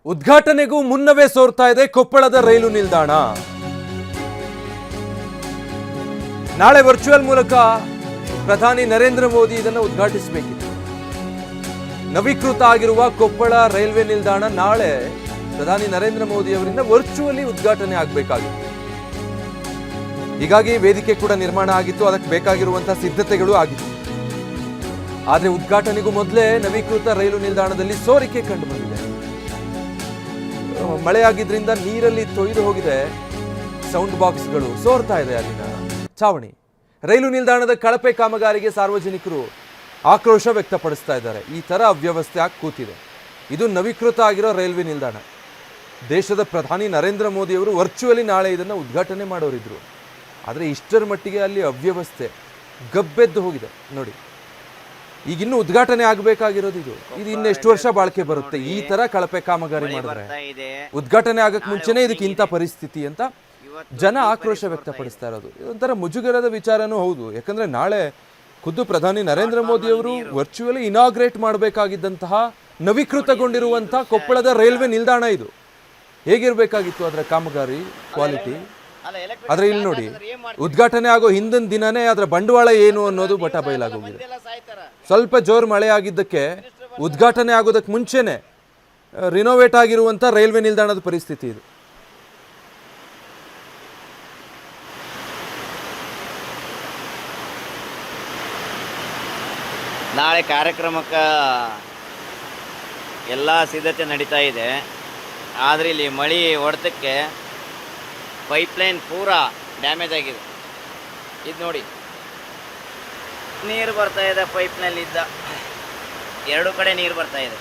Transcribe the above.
ಉದ್ಘಾಟನೆಗೂ ಮುನ್ನವೇ ಸೋರ್ತಾ ಇದೆ ಕೊಪ್ಪಳದ ರೈಲು ನಿಲ್ದಾಣ. ನಾಳೆ ವರ್ಚುವಲ್ ಮೂಲಕ ಪ್ರಧಾನಿ ನರೇಂದ್ರ ಮೋದಿ ಇದನ್ನು ಉದ್ಘಾಟಿಸಬೇಕಿತ್ತು. ನವೀಕೃತ ಆಗಿರುವ ಕೊಪ್ಪಳ ರೈಲ್ವೆ ನಿಲ್ದಾಣ ನಾಳೆ ಪ್ರಧಾನಿ ನರೇಂದ್ರ ಮೋದಿ ಅವರಿಂದ ವರ್ಚುವಲಿ ಉದ್ಘಾಟನೆ ಆಗಬೇಕಾಗಿತ್ತು. ಹೀಗಾಗಿ ವೇದಿಕೆ ಕೂಡ ನಿರ್ಮಾಣ ಆಗಿತ್ತು, ಅದಕ್ಕೆ ಬೇಕಾಗಿರುವಂತಹ ಸಿದ್ಧತೆಗಳು ಆಗಿತ್ತು. ಆದರೆ ಉದ್ಘಾಟನೆಗೂ ಮೊದಲೇ ನವೀಕೃತ ರೈಲು ನಿಲ್ದಾಣದಲ್ಲಿ ಸೋರಿಕೆ ಕಂಡು ಬಂದಿದೆ. ಮಳೆಯಾಗಿದ್ರಿಂದ ನೀರಲ್ಲಿ ತೊಯ್ದು ಹೋಗಿದೆ, ಸೌಂಡ್ ಬಾಕ್ಸ್ಗಳು ಸೋರ್ತಾ ಇದೆ ಅಲ್ಲಿನ ಛಾವಣಿ. ರೈಲು ನಿಲ್ದಾಣದ ಕಳಪೆ ಕಾಮಗಾರಿಗೆ ಸಾರ್ವಜನಿಕರು ಆಕ್ರೋಶ ವ್ಯಕ್ತಪಡಿಸ್ತಾ ಇದ್ದಾರೆ. ಈ ತರ ಅವ್ಯವಸ್ಥೆ ಆಗಿ ಕೂತಿದೆ. ಇದು ನವೀಕೃತ ಆಗಿರೋ ರೈಲ್ವೆ ನಿಲ್ದಾಣ. ದೇಶದ ಪ್ರಧಾನಿ ನರೇಂದ್ರ ಮೋದಿ ಅವರು ವರ್ಚುವಲಿ ನಾಳೆ ಇದನ್ನು ಉದ್ಘಾಟನೆ ಮಾಡೋರಿದ್ರು. ಆದರೆ ಇಷ್ಟರ ಮಟ್ಟಿಗೆ ಅಲ್ಲಿ ಅವ್ಯವಸ್ಥೆ ಗಬ್ಬೆದ್ದು ಹೋಗಿದೆ ನೋಡಿ. ಈಗಿನ್ನೂ ಉದ್ಘಾಟನೆ ಆಗಬೇಕಾಗಿರೋದು ಇದು ಇನ್ನೆಷ್ಟು ವರ್ಷ ಬಾಳಿಕೆ ಬರುತ್ತೆ ಈ ತರ ಕಳಪೆ ಕಾಮಗಾರಿ ಮಾಡಿದ್ರೆ? ಉದ್ಘಾಟನೆ ಆಗಕ್ಕೆ ಮುಂಚೆನೇ ಇದಕ್ಕೆ ಇಂಥ ಪರಿಸ್ಥಿತಿ ಅಂತ ಜನ ಆಕ್ರೋಶ ವ್ಯಕ್ತಪಡಿಸ್ತಾ ಇರೋದು ಇದೊಂಥರ ಮುಜುಗರದ ವಿಚಾರನೂ ಹೌದು. ಯಾಕಂದ್ರೆ ನಾಳೆ ಖುದ್ದು ಪ್ರಧಾನಿ ನರೇಂದ್ರ ಮೋದಿ ಅವರು ವರ್ಚುವಲಿ ಇನಾಗ್ರೇಟ್ ಮಾಡಬೇಕಾಗಿದ್ದಂತಹ ನವೀಕೃತಗೊಂಡಿರುವಂತಹ ಕೊಪ್ಪಳದ ರೈಲ್ವೆ ನಿಲ್ದಾಣ ಇದು. ಹೇಗಿರ್ಬೇಕಾಗಿತ್ತು ಅದರ ಕಾಮಗಾರಿ ಕ್ವಾಲಿಟಿ? ಆದ್ರೆ ಇಲ್ಲಿ ನೋಡಿ, ಉದ್ಘಾಟನೆ ಆಗೋ ಹಿಂದಿನ ದಿನನೇ ಅದರ ಬಂಡವಾಳ ಏನು ಅನ್ನೋದು ಬಟ ಬಯಲಾಗೋಗಿದೆ. ಸ್ವಲ್ಪ ಜೋರು ಮಳೆ ಆಗಿದ್ದಕ್ಕೆ ಉದ್ಘಾಟನೆ ಆಗೋದಕ್ಕೆ ಮುಂಚೆನೆ ರಿನೋವೇಟ್ ಆಗಿರುವಂತ ರೈಲ್ವೆ ನಿಲ್ದಾಣದ ಪರಿಸ್ಥಿತಿ ಇದು. ನಾಳೆ ಕಾರ್ಯಕ್ರಮಕ್ಕೆ ಎಲ್ಲ ಸಿದ್ಧತೆ ನಡೀತಾ ಇದೆ. ಆದರೆ ಇಲ್ಲಿ ಮಳೆ ಹೊಡೆತಕ್ಕೆ ಪೈಪ್ಲೈನ್ ಪೂರಾ ಡ್ಯಾಮೇಜ್ ಆಗಿದೆ. ಇದು ನೋಡಿ, ನೀರು ಬರ್ತಾ ಇದೆ, ಪೈಪ್ನಲ್ಲಿದ್ದ ಎರಡು ಕಡೆ ನೀರು ಬರ್ತಾ ಇದೆ.